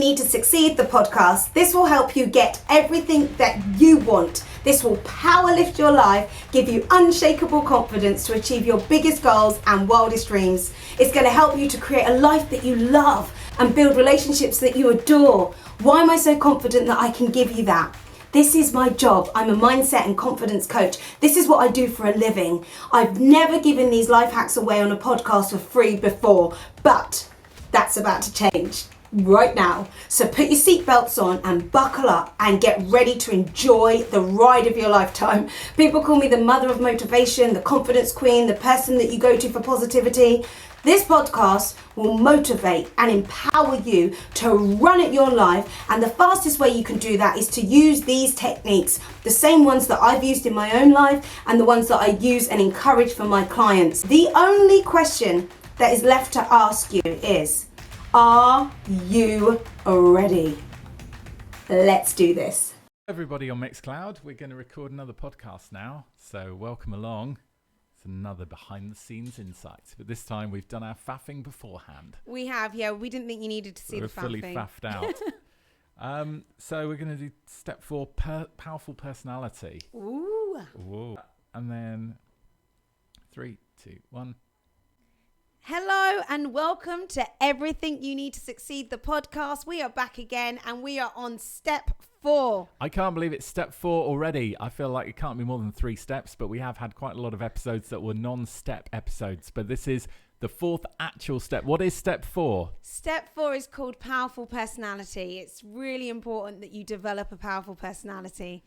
Need to Succeed, the podcast. This will help you get everything that you want. This will powerlift your life, give you unshakable confidence to achieve your biggest goals and wildest dreams. It's going to help you to create a life that you love and build relationships that you adore. Why am I so confident that I can give you that? This is my job. I'm a mindset and confidence coach. This is what I do for a living. I've never given these life hacks away on a podcast for free before, but that's about to change right now. So put your seatbelts on and buckle up and get ready to enjoy the ride of your lifetime. People call me the mother of motivation, the confidence queen, the person that you go to for positivity. This podcast will motivate and empower you to run at your life, and the fastest way you can do that is to use these techniques, the same ones that I've used in my own life and the ones that I use and encourage for my clients. The only question that is left to ask you is, are you ready? Let's do this. Everybody on Mixcloud, we're going to record another podcast now, so welcome along. Another behind the scenes insight, but this time we've done our faffing beforehand. We have, yeah. We didn't think you needed to see the faffing. We're fully faffed out. So we're going to do step 4, powerful personality. Ooh. And then 3, 2, 1. Hello and welcome to Everything You Need to Succeed, the podcast. We are back again and we are on step 4. I can't believe it's step 4 already. I feel like it can't be more than 3 steps, but we have had quite a lot of episodes that were non-step episodes. But this is the 4th actual step. What is step 4? Step 4 is called powerful personality. It's really important that you develop a powerful personality.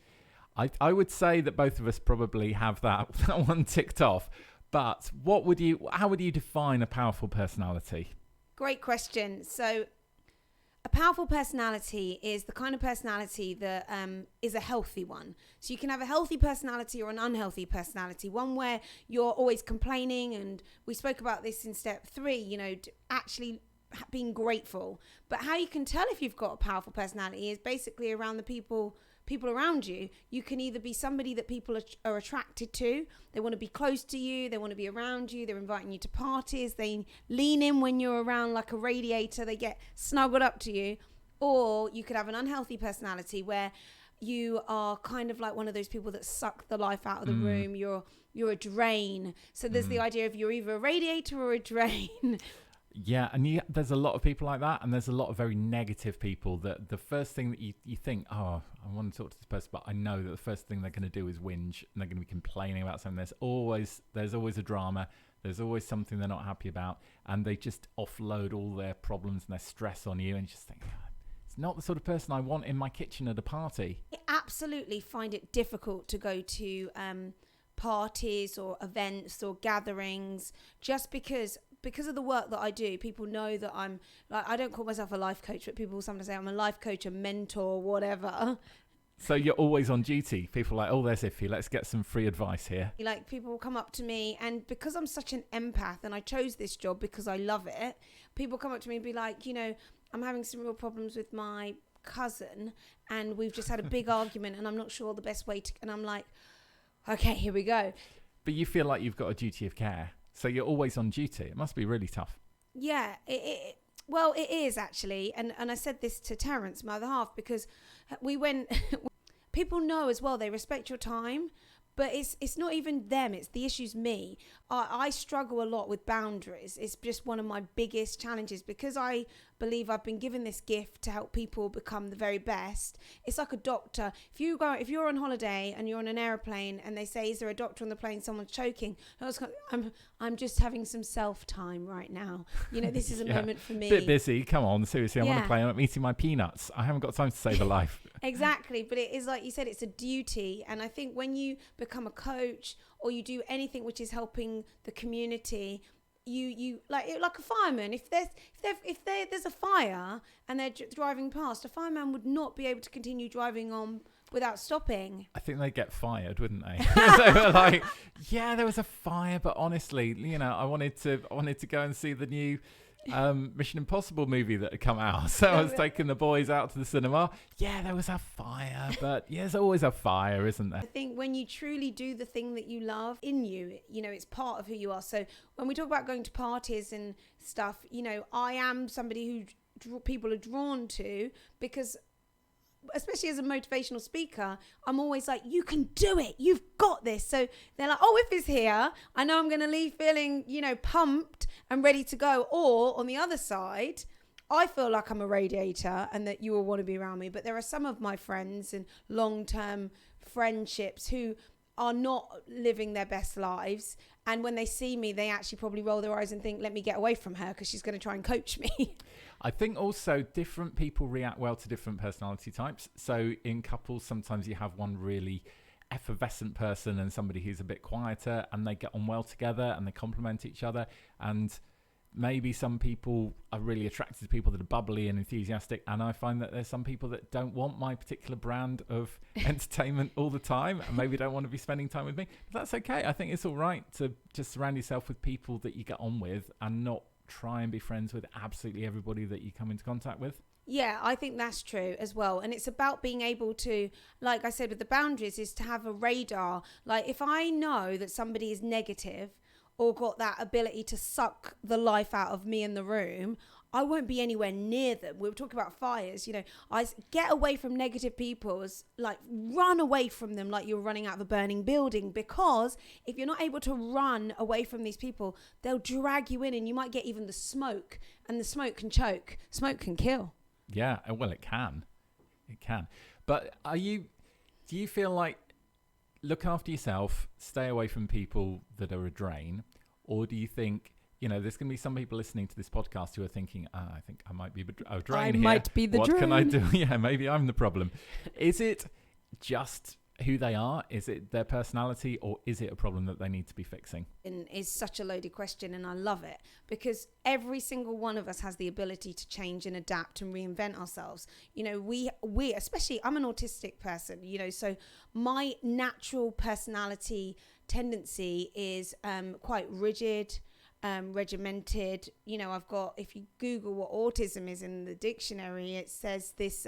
I would say that both of us probably have that one ticked off. But how would you define a powerful personality? Great question. So a powerful personality is the kind of personality that is a healthy one. So you can have a healthy personality or an unhealthy personality, one where you're always complaining. And we spoke about this in step 3, actually being grateful. But how you can tell if you've got a powerful personality is basically around the people around you. You can either be somebody that people are attracted to. They want to be close to you. They want to be around you. They're inviting you to parties. They lean in when you're around like a radiator. They get snuggled up to you. Or you could have an unhealthy personality where you are kind of like one of those people that suck the life out of the room. You're a drain. So there's the idea of you're either a radiator or a drain. Yeah, and there's a lot of people like that, and there's a lot of very negative people that the first thing that you think, oh, I want to talk to this person, but I know that the first thing they're going to do is whinge, and they're going to be complaining about something. There's always a drama. There's always something they're not happy about, and they just offload all their problems and their stress on you, and you just think, oh, it's not the sort of person I want in my kitchen at a party. I absolutely find it difficult to go to parties or events or gatherings just because of the work that I do. People know that I'm like, I don't call myself a life coach, but people sometimes say I'm a life coach, a mentor, whatever. So you're always on duty. People are like, oh, there's Iffy. Let's get some free advice here. Like people will come up to me, and because I'm such an empath and I chose this job because I love it, people come up to me and be like, I'm having some real problems with my cousin and we've just had a big argument and I'm not sure the best way to, and I'm like, okay, here we go. But you feel like you've got a duty of care. So you're always on duty. It must be really tough. Yeah, well, it is actually. And I said this to Terence, my other half, because people know as well, they respect your time, but it's not even them. It's the issue's me. I struggle a lot with boundaries. It's just one of my biggest challenges because I believe I've been given this gift to help people become the very best. It's like a doctor. If you're on holiday and you're on an airplane and they say, is there a doctor on the plane? Someone's choking. I'm just having some self-time right now. This is a moment for me. Bit busy. Come on, seriously. I'm on a plane. I'm eating my peanuts. I haven't got time to save a life. Exactly. But it is like you said, it's a duty. And I think when you become a coach or you do anything which is helping the community, you like a fireman. If there's a fire and they're driving past, a fireman would not be able to continue driving on without stopping. I think they'd get fired, wouldn't they? They were like, yeah, there was a fire, but honestly, I wanted to go and see the new Mission Impossible movie that had come out. So I was taking the boys out to the cinema. Yeah, there was a fire, but there's always a fire, isn't there? I think when you truly do the thing that you love in you, it's part of who you are. So when we talk about going to parties and stuff, I am somebody who people are drawn to, because especially as a motivational speaker, I'm always like, you can do it, you've got this. So they're like, oh, if it's here, I know I'm going to leave feeling, pumped and ready to go. Or on the other side, I feel like I'm a radiator and that you will want to be around me. But there are some of my friends and long-term friendships who are not living their best lives. And when they see me, they actually probably roll their eyes and think, let me get away from her because she's going to try and coach me. I think also different people react well to different personality types. So in couples, sometimes you have one really effervescent person and somebody who's a bit quieter, and they get on well together and they complement each other. And maybe some people are really attracted to people that are bubbly and enthusiastic, and I find that there's some people that don't want my particular brand of entertainment all the time and maybe don't want to be spending time with me. But that's okay. I think it's all right to just surround yourself with people that you get on with and not try and be friends with absolutely everybody that you come into contact with. Yeah, I think that's true as well. And it's about being able to, like I said, with the boundaries, is to have a radar. Like if I know that somebody is negative or got that ability to suck the life out of me in the room, I won't be anywhere near them. We were talking about fires, I get away from negative people, like run away from them like you're running out of a burning building, because if you're not able to run away from these people, they'll drag you in and you might get even the smoke, and the smoke can choke. Smoke can kill. Yeah, well, it can. It can. But do you feel like look after yourself, stay away from people that are a drain, or do you think, there's going to be some people listening to this podcast who are thinking, I think I might be a drain here. Might be the what drain. Can I do? Yeah, maybe I'm the problem. Is it just who they are? Is it their personality, or is it a problem that they need to be fixing? And is such a loaded question, and I love it, because every single one of us has the ability to change and adapt and reinvent ourselves. We especially, I'm an autistic person, so my natural personality tendency is quite rigid, regimented. I've got, if you Google what autism is in the dictionary, it says this,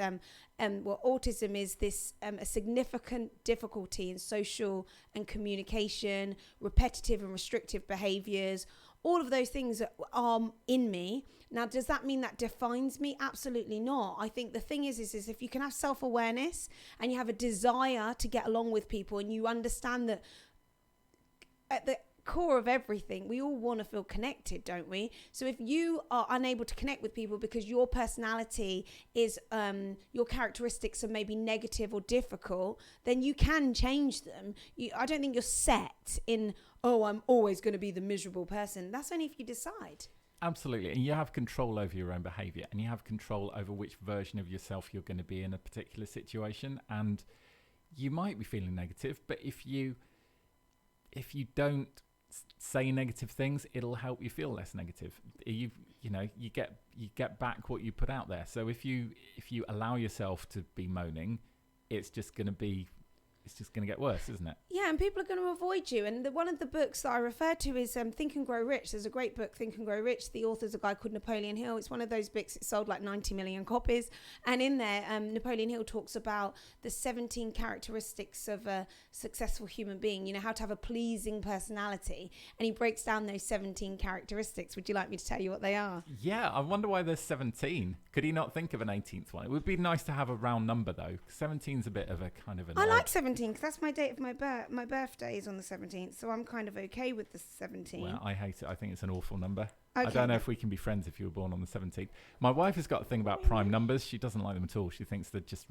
autism is this a significant difficulty in social and communication, repetitive and restrictive behaviors. All of those things are in me. Now, does that mean that defines me? Absolutely not. I think the thing is if you can have self-awareness and you have a desire to get along with people, and you understand that at the core of everything, we all want to feel connected, don't we? So if you are unable to connect with people because your personality is your characteristics are maybe negative or difficult, then you can change them. I don't think you're set in, I'm always going to be the miserable person. That's only if you decide. Absolutely. And you have control over your own behavior, and you have control over which version of yourself you're going to be in a particular situation. And you might be feeling negative, but if you don't say negative things, it'll help you feel less negative. You get back what you put out there. So if you allow yourself to be moaning, it's just going to get worse, isn't it? Yeah, and people are going to avoid you. And one of the books that I refer to is Think and Grow Rich. There's a great book, Think and Grow Rich. The author's a guy called Napoleon Hill. It's one of those books, it sold like 90 million copies. And in there, Napoleon Hill talks about the 17 characteristics of a successful human being, how to have a pleasing personality. And he breaks down those 17 characteristics. Would you like me to tell you what they are? Yeah, I wonder why there's 17. Could he not think of an 18th one? It would be nice to have a round number, though. 17's a bit of a kind of an I like 17 because that's my date of my birth. My birthday is on the 17th, so I'm kind of okay with the 17. Well, I hate it. I think it's an awful number. Okay. I don't know if we can be friends if you were born on the 17th. My wife has got a thing about prime numbers. She doesn't like them at all. She thinks they're just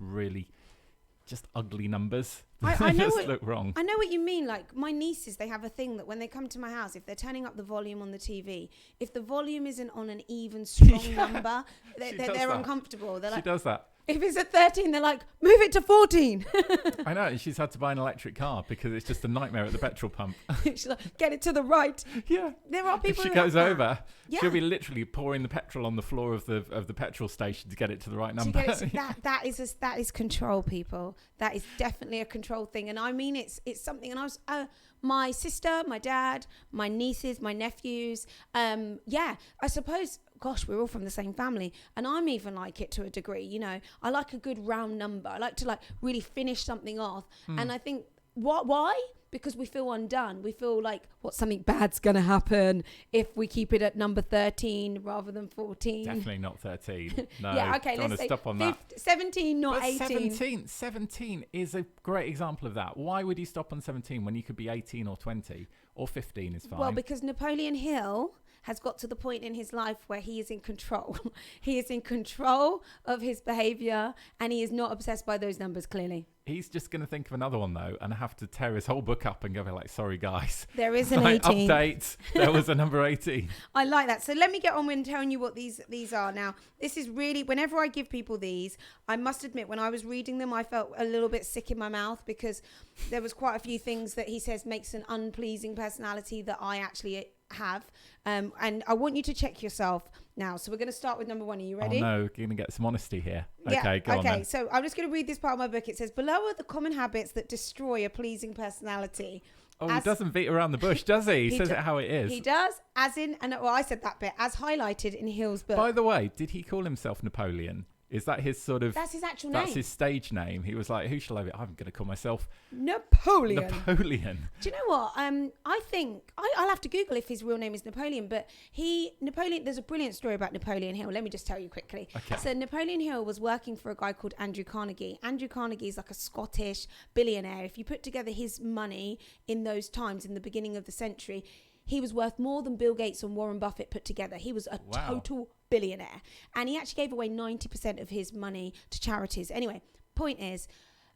ugly numbers. I know just look wrong. I know what you mean. Like my nieces, they have a thing that when they come to my house, if they're turning up the volume on the TV, if the volume isn't on an even strong number, they're uncomfortable. She does that. If it's at 13, they're like, move it to 14. I know. She's had to buy an electric car because it's just a nightmare at the petrol pump. She's like, get it to the right. Yeah. There are people. If she goes over, yeah, she'll be literally pouring the petrol on the floor of the petrol station to get it to the right number. That is control, people. That is definitely a control thing. And I mean, it's something. And I was my sister, my dad, my nieces, my nephews. I suppose. Gosh, we're all from the same family, and I'm even like it to a degree. I like a good round number. I like to really finish something off, and I think why? because we feel undone. We feel like something bad's going to happen if we keep it at number 13 rather than 14. Definitely not 13. No, Yeah, okay, don't let's say stop on that. 17, not But 18. 17 is a great example of that. Why would you stop on 17 when you could be 18 or 20 or 15 is fine? Well, because Napoleon Hill has got to the point in his life where he is in control. He is in control of his behavior, and he is not obsessed by those numbers, clearly. He's just going to think of another one, though, and have to tear his whole book up and go like, sorry, guys. There is an 18. Update. There was a number 18. I like that. So let me get on with telling you what these are. Now, this is really, whenever I give people these, I must admit, when I was reading them, I felt a little bit sick in my mouth because there was quite a few things that he says makes an unpleasing personality that I actually have. And I want you to check yourself now. So we're going to start with number 1. Are you ready? Oh, no. We're going to get some honesty here. Yeah, okay, go on then. So I'm just going to read this part of my book. It says, below are the common habits that destroy a pleasing personality. Oh, he doesn't beat around the bush, does he? He says it how it is. He does, as in, and well, I said that bit, as highlighted in Hill's book. By the way, did he call himself Napoleon? Is that his sort of... That's his actual name. That's his stage name. He was like, who shall I be? I'm going to call myself... Napoleon. Napoleon. Do you know what? I think... I'll have to Google if his real name is Napoleon, but Napoleon... There's a brilliant story about Napoleon Hill. Let me just tell you quickly. Okay. So Napoleon Hill was working for a guy called Andrew Carnegie. Andrew Carnegie is like a Scottish billionaire. If you put together his money in those times, in the beginning of the century, he was worth more than Bill Gates and Warren Buffett put together. He was a total billionaire. And he actually gave away 90% of his money to charities. Anyway, point is,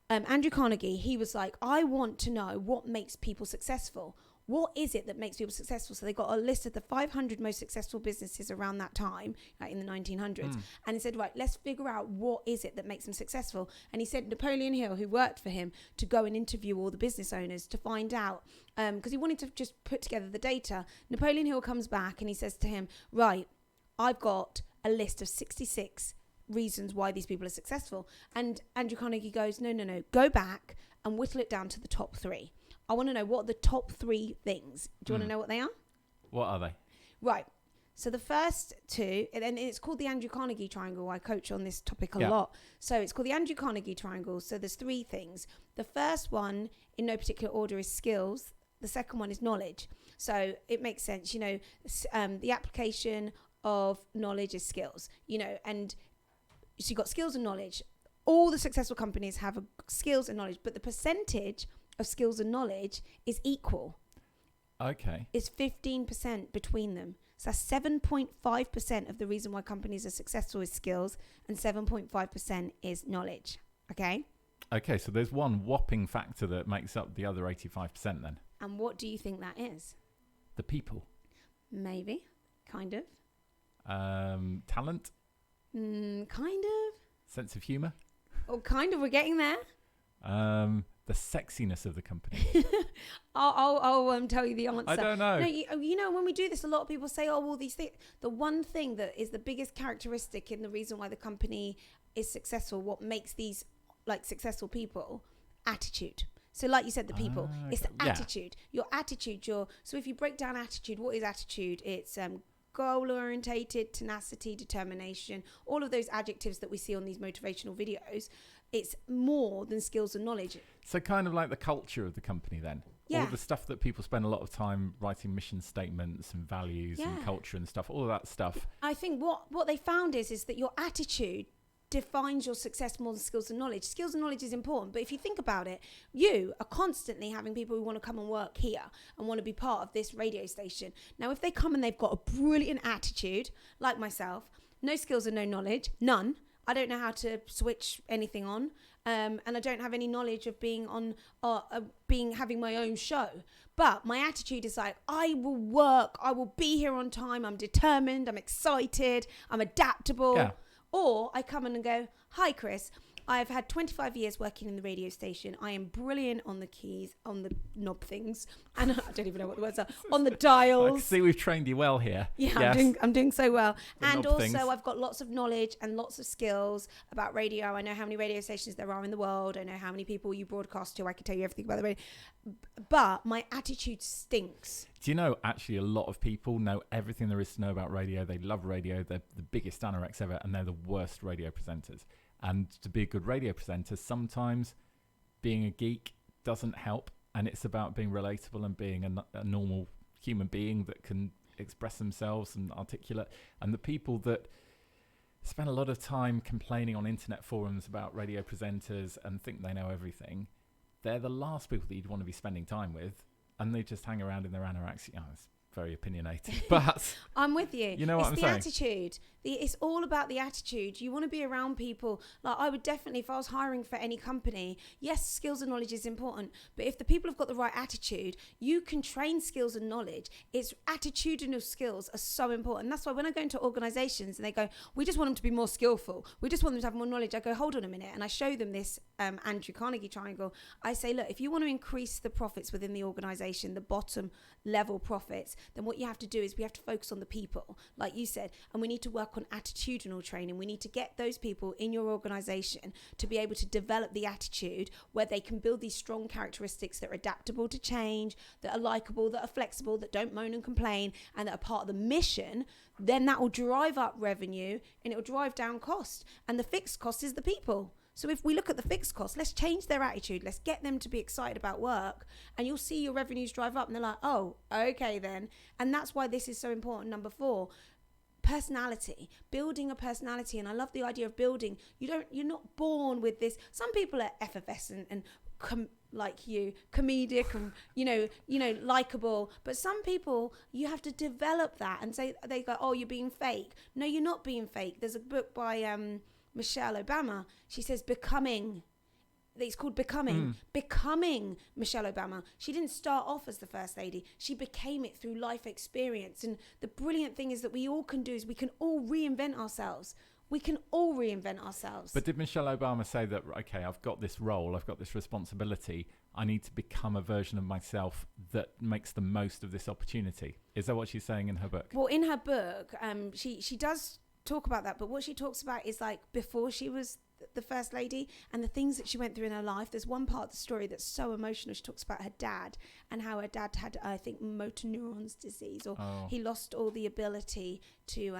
Andrew Carnegie, he was like, I want to know what makes people successful. What is it that makes people successful? So they got a list of the 500 most successful businesses around that time, like in the 1900s. And he said, right, let's figure out what is it that makes them successful. And he said Napoleon Hill, who worked for him, to go and interview all the business owners to find out, because he wanted to just put together the data. Napoleon Hill comes back and he says to him, right, I've got a list of 66 reasons why these people are successful. And Andrew Carnegie goes, no, go back and whittle it down to the top 3. I want to know what are the top 3 things. Do you want to know what they are? What are they? Right. So the first 2, and it's called the Andrew Carnegie triangle. I coach on this topic a lot. So it's called the Andrew Carnegie triangle. So there's 3 things. The first one, in no particular order, is skills. The second one is knowledge. So it makes sense. The application of knowledge is skills, and so you've got skills and knowledge. All the successful companies have skills and knowledge, but the percentage of skills and knowledge is equal. Okay. It's 15% between them. So that's 7.5% of the reason why companies are successful is skills, and 7.5% is knowledge. Okay? Okay, so there's one whopping factor that makes up the other 85% then. And what do you think that is? The people. Maybe. Kind of. Talent. Kind of. Sense of humour. Oh, kind of. We're getting there. The sexiness of the company. I'll tell you the answer. I don't know. No, when we do this, a lot of people say, oh, well, these things. The one thing that is the biggest characteristic in the reason why the company is successful, what makes these successful people, attitude. So like you said, the people, it's the attitude. Your attitude, so if you break down attitude, what is attitude? It's goal orientated, tenacity, determination, all of those adjectives that we see on these motivational videos. It's more than skills and knowledge. So kind of like the culture of the company then. Yeah. All the stuff that people spend a lot of time writing mission statements and values and culture and stuff, all of that stuff. I think what they found is that your attitude defines your success more than skills and knowledge. Skills and knowledge is important, but if you think about it, you are constantly having people who want to come and work here and want to be part of this radio station. Now, if they come and they've got a brilliant attitude, like myself, no skills and no knowledge, none. I don't know how to switch anything on, and I don't have any knowledge of being on, having my own show. But my attitude is like, I will work, I will be here on time, I'm determined, I'm excited, I'm adaptable. Yeah. Or I come in and go, hi, Chris. I've had 25 years working in the radio station. I am brilliant on the keys, on the knob things. And I don't even know what the words are. On the dials. I can see we've trained you well here. Yeah, yes. I'm doing so well. And also I've got lots of knowledge and lots of skills about radio. I know how many radio stations there are in the world. I know how many people you broadcast to. I can tell you everything about the radio. But my attitude stinks. Do you know, actually, a lot of people know everything there is to know about radio. They love radio. They're the biggest anorex ever, and they're the worst radio presenters. And to be a good radio presenter, sometimes being a geek doesn't help. and it's about being relatable and being a normal human being that can express themselves and articulate. And the people that spend a lot of time complaining on internet forums about radio presenters and think they know everything, they're the last people that you'd want to be spending time with, and they just hang around in their anorexia. Oh, it's very opinionated, but I'm with you. You know what I'm saying? It's the attitude. It's all about the attitude. You want to be around people. Like, I would definitely, if I was hiring for any company, yes, skills and knowledge is important, but if the people have got the right attitude, you can train skills and knowledge. It's attitudinal skills are so important. That's why when I go into organizations and they go, we just want them to be more skillful, we just want them to have more knowledge, I go, hold on a minute, and I show them this Andrew Carnegie triangle. I say, look, if you want to increase the profits within the organization, the bottom level profits, then what you have to do is we have to focus on the people, like you said, and we need to work on attitudinal training. We need to get those people in your organization to be able to develop the attitude where they can build these strong characteristics that are adaptable to change, that are likable, that are flexible, that don't moan and complain, and that are part of the mission. Then that will drive up revenue and it will drive down cost, and the fixed cost is the people. So if we look at the fixed cost, let's change their attitude. Let's get them to be excited about work, and you'll see your revenues drive up, and they're like, oh, okay then. And that's why this is so important. Number 4, personality, building a personality. And I love the idea of building. You're not born with this. Some people are effervescent and like you, comedic and, likable. But some people, you have to develop that and say, they go, oh, you're being fake. No, you're not being fake. There's a book by Michelle Obama. She says becoming. It's called Becoming. Becoming Michelle Obama. She didn't start off as the first lady. She became it through life experience. And the brilliant thing is that we all can do is we can all reinvent ourselves. We can all reinvent ourselves. But did Michelle Obama say that, okay, I've got this role, I've got this responsibility, I need to become a version of myself that makes the most of this opportunity? Is that what she's saying in her book? Well, in her book, she does talk about that, but what she talks about is like before she was the first lady and the things that she went through in her life. There's one part of the story that's so emotional. She talks about her dad and how her dad had, I think, motor neurons disease, or he lost all the ability to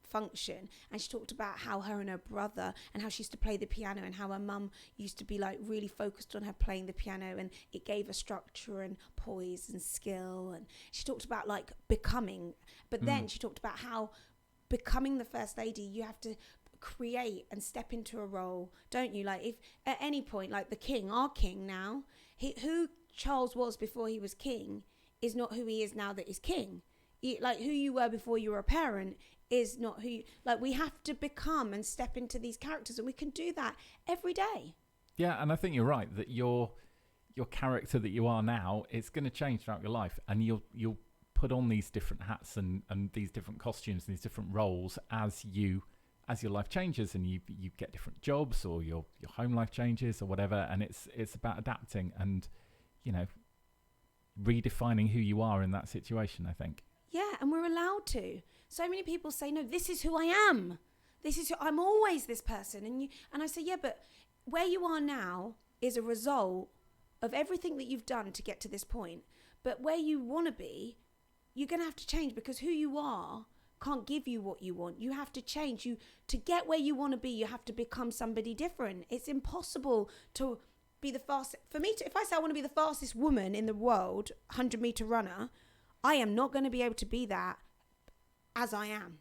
function. And she talked about how her and her brother, and how she used to play the piano, and how her mum used to be like really focused on her playing the piano, and it gave her structure and poise and skill. And she talked about like becoming, but then she talked about how becoming the first lady, you have to create and step into a role, don't you? Like if at any point, like the king, our king now, who Charles was before he was king is not who he is now that he's king. Like who you were before you were a parent is not who like we have to become and step into these characters, and we can do that every day. Yeah, and I think you're right that your character that you are now, it's going to change throughout your life, and you'll put on these different hats and these different costumes and these different roles as your life changes, and you get different jobs, or your home life changes or whatever, and it's about adapting and redefining who you are in that situation, I think. Yeah, and we're allowed to. So many people say, no, this is who I am. I'm always this person. And I say, yeah, but where you are now is a result of everything that you've done to get to this point. But where you want to be, you're going to have to change, because who you are can't give you what you want. You have to change. To get where you want to be, you have to become somebody different. It's impossible to be the fastest. For me, if I say I want to be the fastest woman in the world, 100-meter runner, I am not going to be able to be that as I am.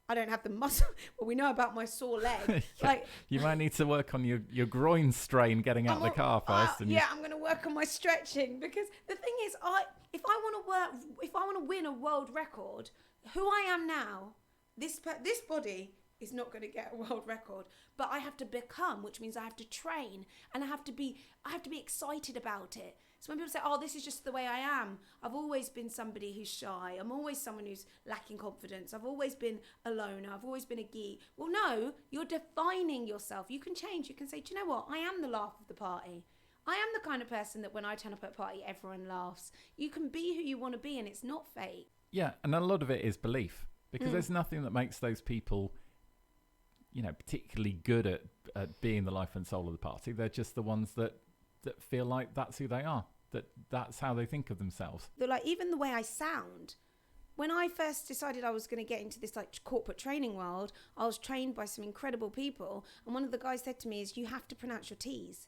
I don't have the muscle. Well, we know about my sore leg. Like you might need to work on your groin strain getting out of the car first. I'm going to work on my stretching, because the thing is, if I want to win a world record, who I am now, this body is not going to get a world record, but I have to become, which means I have to train, and I have to be excited about it. So when people say, oh, this is just the way I am, I've always been somebody who's shy. I'm always someone who's lacking confidence. I've always been a loner. I've always been a geek. Well, no, you're defining yourself. You can change. You can say, do you know what? I am the laugh of the party. I am the kind of person that when I turn up at a party, everyone laughs. You can be who you want to be, and it's not fake. Yeah, and a lot of it is belief, because there's nothing that makes those people, particularly good at being the life and soul of the party. They're just the ones that feel like that's who they are, that's how they think of themselves. They're like, even the way I sound. When I first decided I was going to get into this like corporate training world, I was trained by some incredible people, and one of the guys said to me is, you have to pronounce your T's.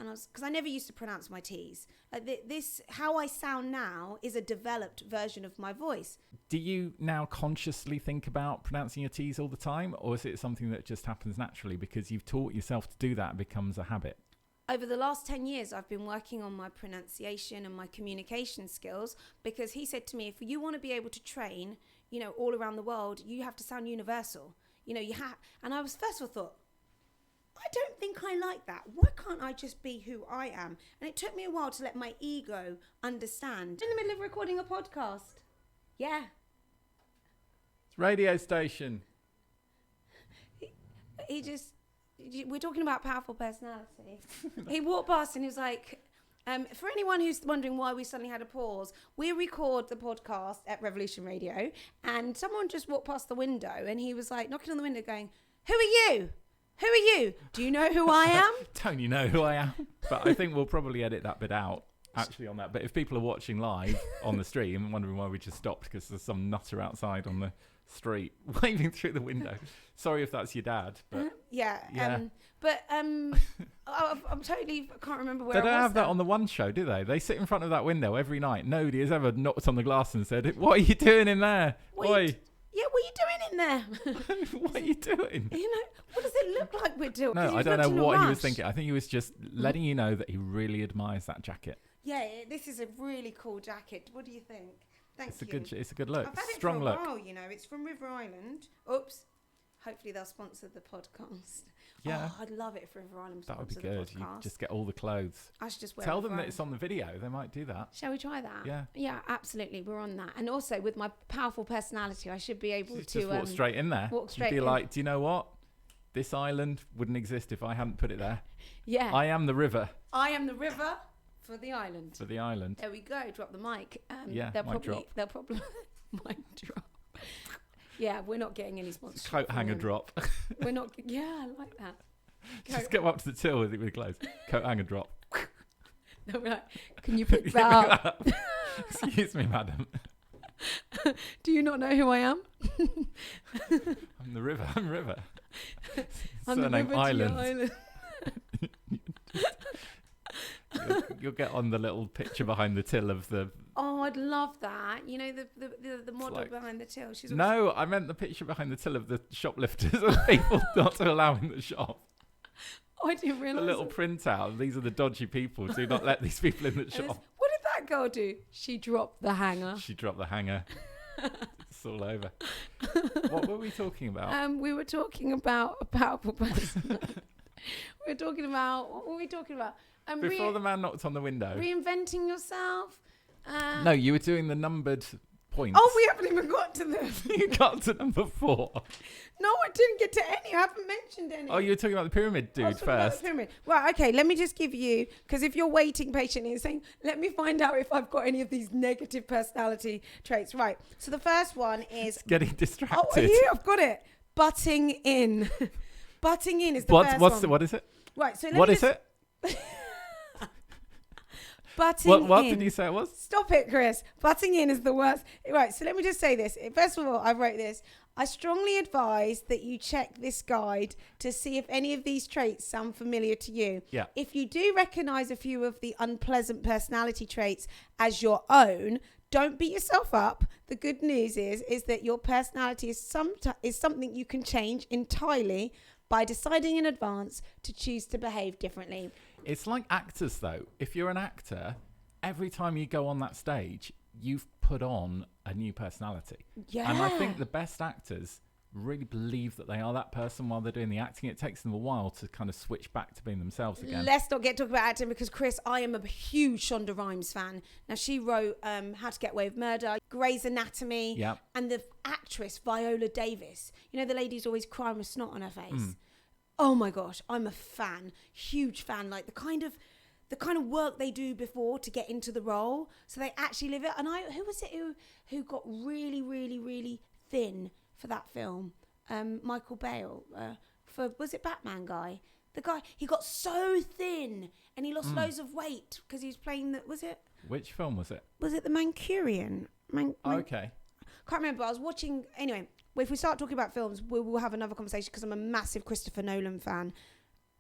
and because I never used to pronounce my T's. Like this, how I sound now is a developed version of my voice. Do you now consciously think about pronouncing your T's all the time, or is it something that just happens naturally because you've taught yourself to do that and becomes a habit? Over the last 10 years, I've been working on my pronunciation and my communication skills, because he said to me, if you want to be able to train, all around the world, you have to sound universal. You have. And I was first of all thought, I don't think I like that. Why can't I just be who I am? And it took me a while to let my ego understand. In the middle of recording a podcast. Yeah. It's radio station. We're talking about powerful personality. He walked past and he was like, for anyone who's wondering why we suddenly had a pause, we record the podcast at Revolution Radio, and someone just walked past the window and he was like knocking on the window going, who are you? Who are you? Do you know who I am? Don't you know who I am? But I think we'll probably edit that bit out actually on that. But if people are watching live on the stream and wondering why we just stopped because there's some nutter outside on the street waving through the window. Sorry if that's your dad. But I'm totally, I can't remember where they don't have that on the One show, do they? They sit in front of that window every night. Nobody has ever knocked on the glass and said, what are you doing in there? What are you doing in there? What are you doing? What does it look like we're doing? No, I don't know what he was thinking. I think he was just letting you know that he really admires that jacket. Yeah, this is a really cool jacket. What do you think? Thank you. It's a good look. I've had Strong it for look. a while, It's from River Island. Oops. Hopefully they'll sponsor the podcast. Yeah. Oh, I'd love it if River Island That would be sponsored good. the You podcast. just get all the clothes. I should just wear Tell River them that Island. it's on the video. They might do that. Shall we try that? Yeah. Yeah, absolutely. We're on that. And also with my powerful personality, I should be able to just walk straight in there. Walk straight You'd be in. like, do you know what? This island wouldn't exist if I hadn't put it there. Yeah. I am the river. I am the river for the island. For the island. There we go. Drop the mic. Yeah, they'll mic probably mic drop. Yeah, we're not getting any sponsorship. Coat hanger drop. We're not. Yeah, I like that. Just go up to the till with it with clothes. Coat hanger drop. They'll be like, can you pick that up? Excuse me, madam. Do you not know who I am? I'm the river. I'm river. I'm the Surname river Island. to your island. You'll get on the little picture behind the till of the. Oh, I'd love that. The model behind the till. She's No, I meant the picture behind the till of the shoplifters and people not to allow in the shop. Oh, I didn't realise. A little printout. These are the dodgy people. Do not let these people in the shop. What did that girl do? She dropped the hanger. She dropped the hanger. It's all over. What were we talking about? We were talking about a powerful person. We were talking about, what were we talking about? Before the man knocked on the window. Reinventing yourself. No, you were doing the numbered points. Oh, we haven't even got to them. You got to number 4. No, I didn't get to any. I haven't mentioned any. Oh, you were talking about the pyramid dude first. Right, okay, let me just give you, because if you're waiting patiently and saying, let me find out if I've got any of these negative personality traits. Right, so the first one is... It's getting distracted. Oh, here, I've got it. Butting in. Butting in is the first one. What is it? Right, so What is it? Butting in. What did you say it was? Stop it, Chris. Butting in is the worst. Right, so let me just say this. First of all, I wrote this. I strongly advise that you check this guide to see if any of these traits sound familiar to you. Yeah. If you do recognize a few of the unpleasant personality traits as your own, don't beat yourself up. The good news is that your personality is something you can change entirely by deciding in advance to choose to behave differently. It's like actors, though. If you're an actor, every time you go on that stage, you've put on a new personality. Yeah. And I think the best actors really believe that they are that person while they're doing the acting. It takes them a while to kind of switch back to being themselves again. Let's not talk about acting, because Chris, I am a huge Shonda Rhimes fan. Now, she wrote How to Get Away with Murder, Grey's Anatomy, Yep. and the actress Viola Davis. You know, the lady's always crying with snot on her face. Oh my gosh, I'm a fan, huge fan. Like the kind of work they do before to get into the role, so they actually live it. And who was it who got really, really, really thin for that film? Michael Bale, was it Batman guy? The guy, he got so thin and he lost loads of weight because he was playing Which film was it? Was it the Manchurian? Okay. Can't remember. I was watching. Anyway, if we start talking about films, we will have another conversation because I'm a massive Christopher Nolan fan.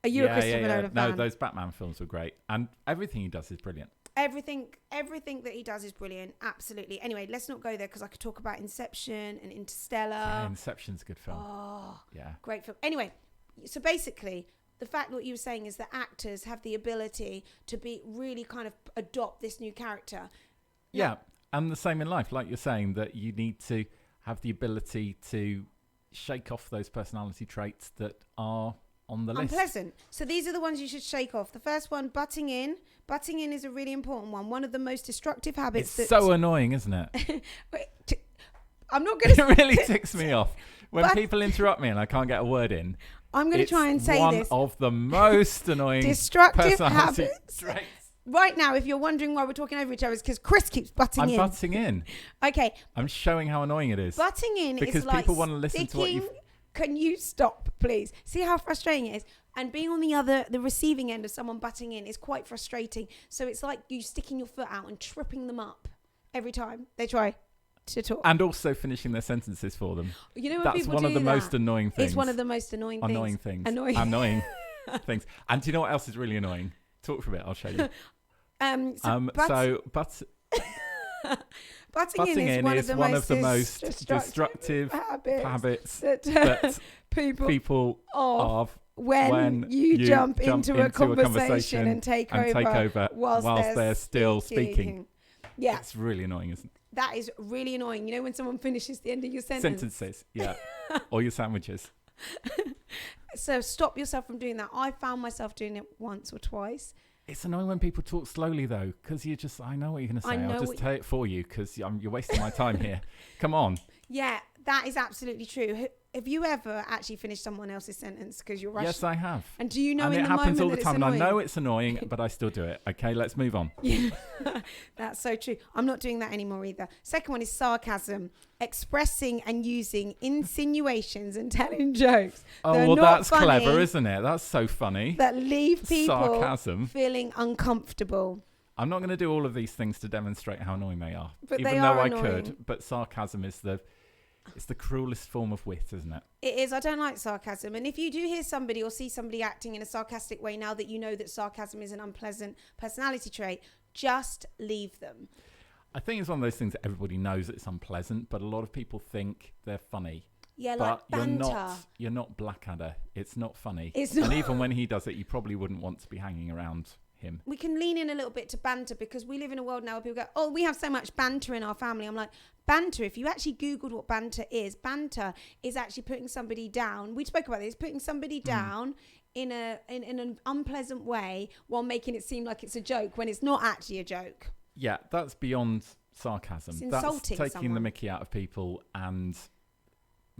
Are you a Christopher Nolan fan? No, those Batman films were great, and everything he does is brilliant. Everything that he does is brilliant. Absolutely. Anyway, let's not go there because I could talk about Inception and Interstellar. Yeah, Inception's a good film. Oh, yeah, great film. Anyway, so basically, the fact what you were saying is that actors have the ability to be really kind of adopt this new character. Yeah, and the same in life, like you're saying, that you need to have the ability to shake off those personality traits that are on the list. Unpleasant. So these are the ones you should shake off. The first one, butting in. Butting in is a really important one. One of the most destructive habits. It's so annoying, isn't it? I'm not going to... It really ticks me off. When people interrupt me and I can't get a word in, I'm going to try and say this. One of the most annoying destructive personality habits. traits. Right now, if you're wondering why we're talking over each other, it's because Chris keeps butting in. I'm butting in. Okay. I'm showing how annoying it is. Butting in because is like people want to listen to what you've... Can you stop, please? See how frustrating it is? And being on the receiving end of someone butting in is quite frustrating. So it's like you sticking your foot out and tripping them up every time they try to talk. And also finishing their sentences for them. You know when That's people one do of the that? most annoying things. It's one of the most annoying things. Annoying things. Annoying things. And do you know what else is really annoying? Talk for a bit, I'll show you. Butting in is one of the most destructive habits that people of when you jump into a conversation and take over whilst they're still speaking. Yeah. It's really annoying, isn't it? That is really annoying. You know when someone finishes the end of your sentence? Sentences, yeah. Or your sandwiches. So stop yourself from doing that. I found myself doing it once or twice. It's annoying when people talk slowly, though, because you just, I know what you're going to say. I'll just tell it for you because you're wasting my time here. Come on. Yeah, that is absolutely true. Have you ever actually finished someone else's sentence because you're rushing? Yes, I have. And do you know and in it the moment happens all that the it's time, and I annoying? know it's annoying, but I still do it. Okay, let's move on. Yeah, that's so true. I'm not doing that anymore either. Second one is sarcasm, expressing and using insinuations and telling jokes. Oh, well, that's funny, clever, isn't it? That's so funny. That leave people feeling uncomfortable. I'm not going to do all of these things to demonstrate how annoying they are, but even they though are I annoying. could. But sarcasm is it's the cruelest form of wit, isn't it? It is. I don't like sarcasm. And if you do hear somebody or see somebody acting in a sarcastic way, now that you know that sarcasm is an unpleasant personality trait, just leave them. I think it's one of those things that everybody knows that it's unpleasant, but a lot of people think they're funny. Yeah, but like banter. You're not Blackadder. It's not funny. It's not. And even when he does it, you probably wouldn't want to be hanging around him. We can lean in a little bit to banter because we live in a world now where people go, oh, we have so much banter in our family. I'm like, banter, if you actually Googled what banter is actually putting somebody down. We spoke about this, putting somebody down in an unpleasant way while making it seem like it's a joke when it's not actually a joke. Yeah, that's beyond sarcasm. It's insulting that's taking someone. the mickey out of people, and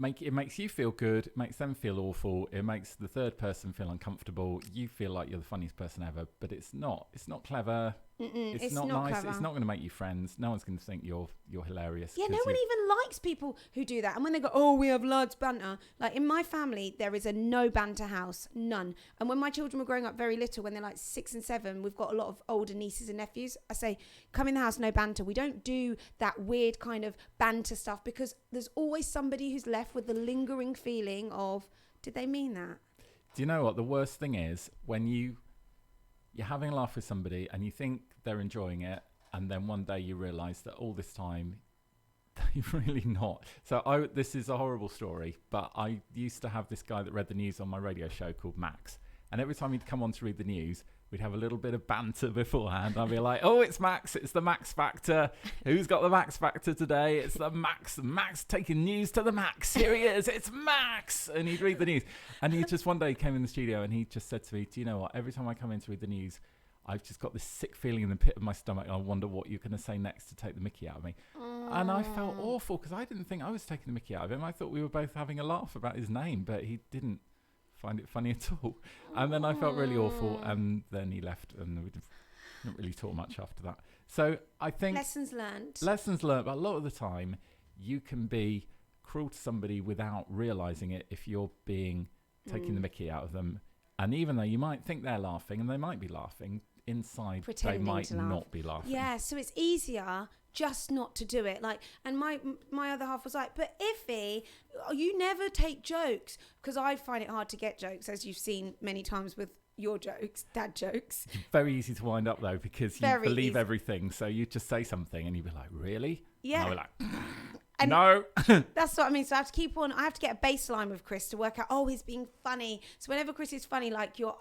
it makes you feel good, it makes them feel awful, it makes the third person feel uncomfortable. You feel like you're the funniest person ever, but it's not clever. It's not nice. Clever. It's not going to make you friends. No one's going to think you're hilarious. Yeah, no one even likes people who do that. And when they go, oh, we have loads banter. Like in my family, there is a no banter house, none. And when my children were growing up very little, when they're like 6 and 7, we've got a lot of older nieces and nephews. I say, come in the house, no banter. We don't do that weird kind of banter stuff because there's always somebody who's left with the lingering feeling of, did they mean that? Do you know what the worst thing is? When you're having a laugh with somebody and you think they're enjoying it, and then one day you realise that all this time they're really not. So this is a horrible story, but I used to have this guy that read the news on my radio show called Max, and every time he'd come on to read the news, we'd have a little bit of banter beforehand. I'd be like, oh, it's Max. It's the Max Factor. Who's got the Max Factor today? It's the Max. Max taking news to the max. Here he is. It's Max. And he'd read the news. And he just one day came in the studio and he just said to me, do you know what? Every time I come in to read the news, I've just got this sick feeling in the pit of my stomach. And I wonder what you're going to say next to take the mickey out of me. And I felt awful because I didn't think I was taking the mickey out of him. I thought we were both having a laugh about his name, but he didn't find it funny at all. And then I felt really awful, and then he left, and we didn't really talk much after that. So I think Lessons learned, but a lot of the time you can be cruel to somebody without realizing it if you're taking the mickey out of them. And even though you might think they're laughing, and they might be laughing, inside pretending they might to laugh. not be laughing. Yeah, so it's easier just not to do it. Like, and my other half was like, but Iffy, you never take jokes, because I find it hard to get jokes, as you've seen many times with your jokes, dad jokes. Very easy to wind up though, because you Very believe easy. everything. So you just say something and you'd be like, really? Yeah. And I was like, And no. that's what I mean. So I have to keep on. I have to get a baseline with Chris to work out, oh, he's being funny. So whenever Chris is funny, like your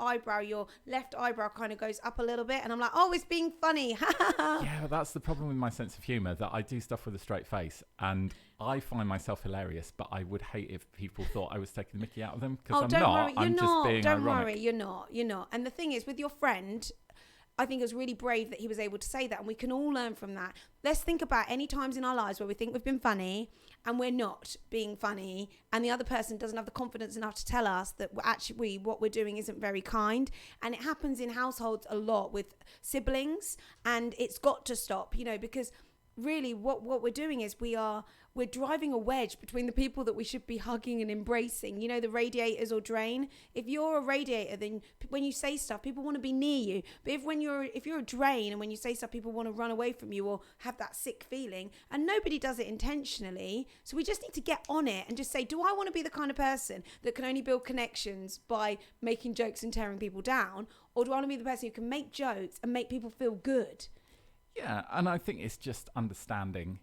left eyebrow kind of goes up a little bit, and I'm like, oh, it's being funny. Yeah, but that's the problem with my sense of humour, that I do stuff with a straight face, and I find myself hilarious, but I would hate if people thought I was taking the mickey out of them, because I'm not. I'm just being Don't ironic. worry, you're not. And the thing is, with your friend, I think it was really brave that he was able to say that, and we can all learn from that. Let's think about any times in our lives where we think we've been funny and we're not being funny, and the other person doesn't have the confidence enough to tell us that what we're doing isn't very kind. And it happens in households a lot with siblings, and it's got to stop, because really what we're doing is we're driving a wedge between the people that we should be hugging and embracing. The radiators or drain. If you're a radiator, then when you say stuff, people want to be near you. But if you're a drain, and when you say stuff, people want to run away from you or have that sick feeling, and nobody does it intentionally. So we just need to get on it and just say, do I want to be the kind of person that can only build connections by making jokes and tearing people down? Or do I want to be the person who can make jokes and make people feel good? Yeah, and I think it's just understanding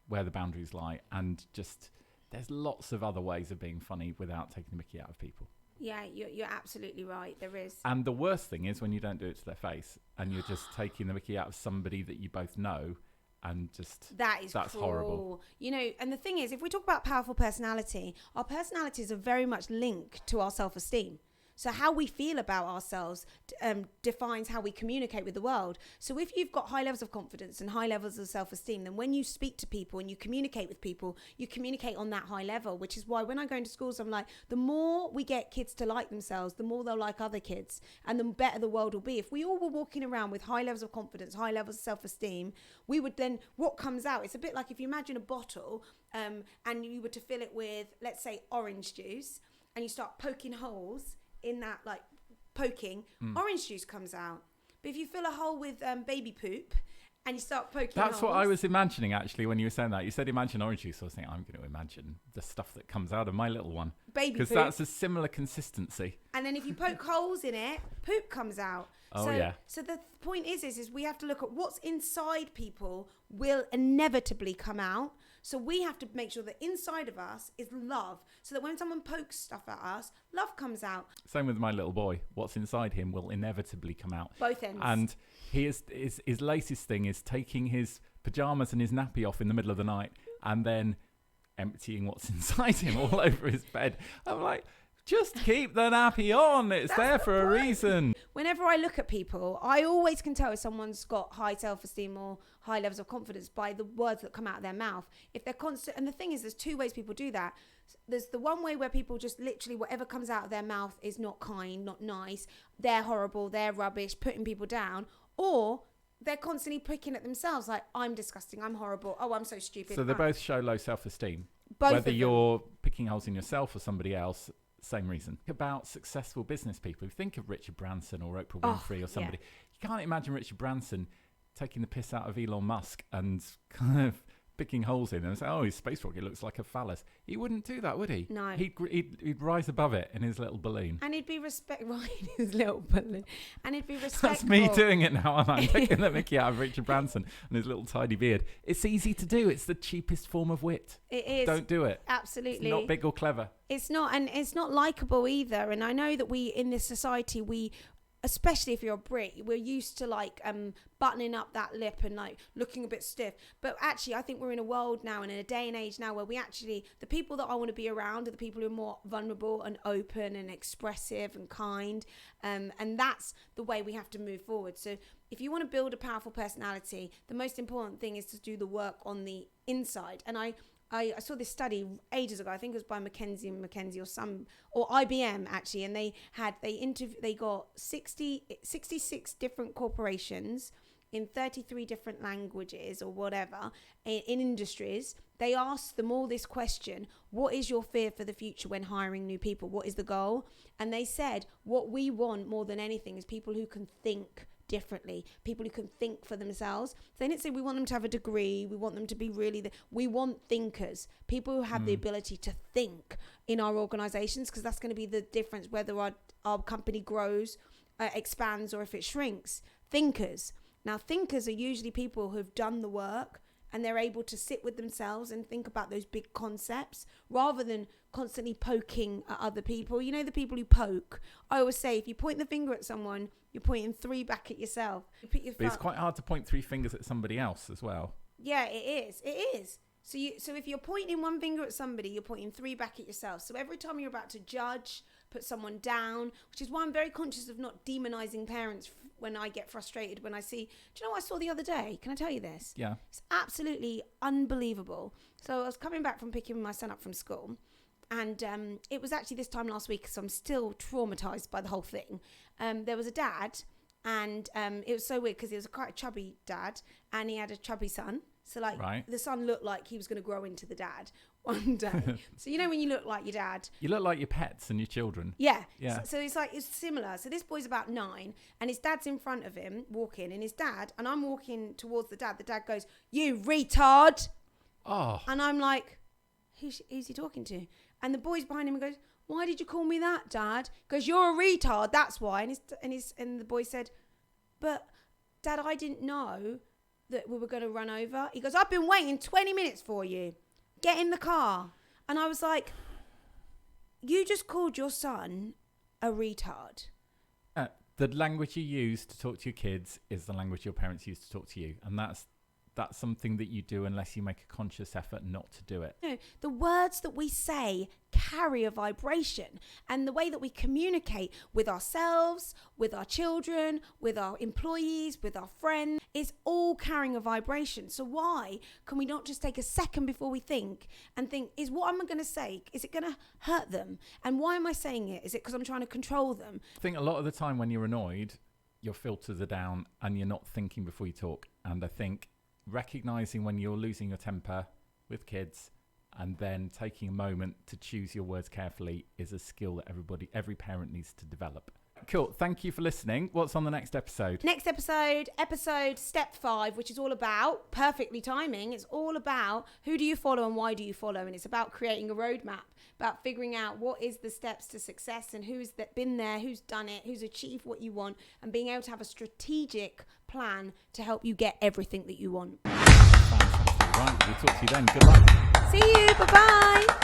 where the boundaries lie, and just there's lots of other ways of being funny without taking the mickey out of people. Yeah, you're absolutely right. There is. And the worst thing is when you don't do it to their face, and you're just taking the mickey out of somebody that you both know, and just that's cruel. Horrible. And the thing is, if we talk about powerful personality, our personalities are very much linked to our self-esteem. So how we feel about ourselves defines how we communicate with the world. So if you've got high levels of confidence and high levels of self-esteem, then when you speak to people and you communicate with people, you communicate on that high level, which is why when I go into schools, I'm like, the more we get kids to like themselves, the more they'll like other kids, and the better the world will be. If we all were walking around with high levels of confidence, high levels of self-esteem, we would then, what comes out, it's a bit like if you imagine a bottle and you were to fill it with, let's say, orange juice, and you start poking holes in that, like poking, orange juice comes out. But if you fill a hole with baby poop and you start poking That's holes, what I was imagining, actually, when you were saying that. You said imagine orange juice. I was thinking, I'm going to imagine the stuff that comes out of my little one. Baby poop. Because that's a similar consistency. And then if you poke holes in it, poop comes out. Oh, yeah. So the point is we have to look at what's inside people will inevitably come out. So we have to make sure that inside of us is love, so that when someone pokes stuff at us, love comes out. Same with my little boy. What's inside him will inevitably come out. Both ends. And his latest thing is taking his pajamas and his nappy off in the middle of the night and then emptying what's inside him all over his bed. I'm like, just keep the nappy on. It's there for a reason. Whenever I look at people, I always can tell if someone's got high self-esteem or high levels of confidence by the words that come out of their mouth. If they're constant, and the thing is, there's two ways people do that. There's the one way where people just literally whatever comes out of their mouth is not kind, not nice. They're horrible, they're rubbish, putting people down. Or they're constantly picking at themselves like, I'm disgusting, I'm horrible, oh, I'm so stupid. So they both show low self-esteem. Both Whether you're picking holes in yourself or somebody else, same reason. About successful business people. If you think of Richard Branson or Oprah Winfrey or somebody, you can't imagine Richard Branson taking the piss out of Elon Musk and kind of picking holes in them and say, oh, his space rocket looks like a phallus. He wouldn't do that, would he? No. He'd rise above it in his little balloon. And he'd be his little balloon. And he'd be respectful. That's me doing it now. I'm taking the mickey out of Richard Branson and his little tiny beard. It's easy to do. It's the cheapest form of wit. It is. Don't do it. Absolutely. It's not big or clever. It's not, and it's not likable either. And I know that we, in this society, especially if you're a Brit, we're used to like buttoning up that lip and like looking a bit stiff. But actually, I think we're in a world now and in a day and age now where the people that I want to be around are the people who are more vulnerable and open and expressive and kind. And that's the way we have to move forward. So if you want to build a powerful personality, the most important thing is to do the work on the inside. And I saw this study ages ago. I think it was by McKinsey or IBM actually, and they got 66 different corporations in 33 different languages or whatever in industries. They asked them all this question: what is your fear for the future when hiring new people? What is the goal? And they said what we want more than anything is people who can think differently, people who can think for themselves. So they didn't say we want them to have a degree, we want them to be we want thinkers, people who have the ability to think in our organizations, because that's going to be the difference whether our company grows, expands, or if it shrinks. Thinkers. Now, thinkers are usually people who've done the work and they're able to sit with themselves and think about those big concepts rather than constantly poking at other people. You know, the people who poke. I always say, if you point the finger at someone, you're pointing 3 back at yourself. But it's quite hard to point 3 fingers at somebody else as well. Yeah, it is. It is. So if you're pointing 1 finger at somebody, you're pointing 3 back at yourself. So every time you're about to judge, put someone down, which is why I'm very conscious of not demonizing parents when I get frustrated, when I see, do you know what I saw the other day? Can I tell you this? Yeah. It's absolutely unbelievable. So I was coming back from picking my son up from school, and it was actually this time last week, so I'm still traumatized by the whole thing. There was a dad, and it was so weird because he was quite a chubby dad, and he had a chubby son. So the son looked like he was going to grow into the dad one day. So you know when you look like your dad, you look like your pets and your children. Yeah. So it's similar. So this boy's about 9, and his dad's in front of him walking, and I'm walking towards the dad. The dad goes, "You retard!" Oh. And I'm like, who's he talking to? And the boy's behind him and goes, "Why did you call me that, Dad?" Because you're a retard. That's why. And the boy said, "But Dad, I didn't know that we were going to run over." He goes, "I've been waiting 20 minutes for you. Get in the car." And I was like, you just called your son a retard. The language you use to talk to your kids is the language your parents use to talk to you. And that's something that you do unless you make a conscious effort not to do it. No, the words that we say carry a vibration, and the way that we communicate with ourselves, with our children, with our employees, with our friends, is all carrying a vibration. So why can we not just take a second before we think and think, is what I'm going to say, is it going to hurt them? And why am I saying it? Is it because I'm trying to control them? I think a lot of the time when you're annoyed, your filters are down and you're not thinking before you talk. And I think recognizing when you're losing your temper with kids and then taking a moment to choose your words carefully is a skill that every parent needs to develop. Cool. Thank you for listening. What's on the next episode? Next episode step 5, which is all about perfectly timing. It's all about who do you follow and why do you follow? And it's about creating a roadmap, about figuring out what is the steps to success and who's been there, who's done it, who's achieved what you want, and being able to have a strategic plan to help you get everything that you want. Fantastic. Right. We'll talk to you then. Good luck. See you. Bye-bye.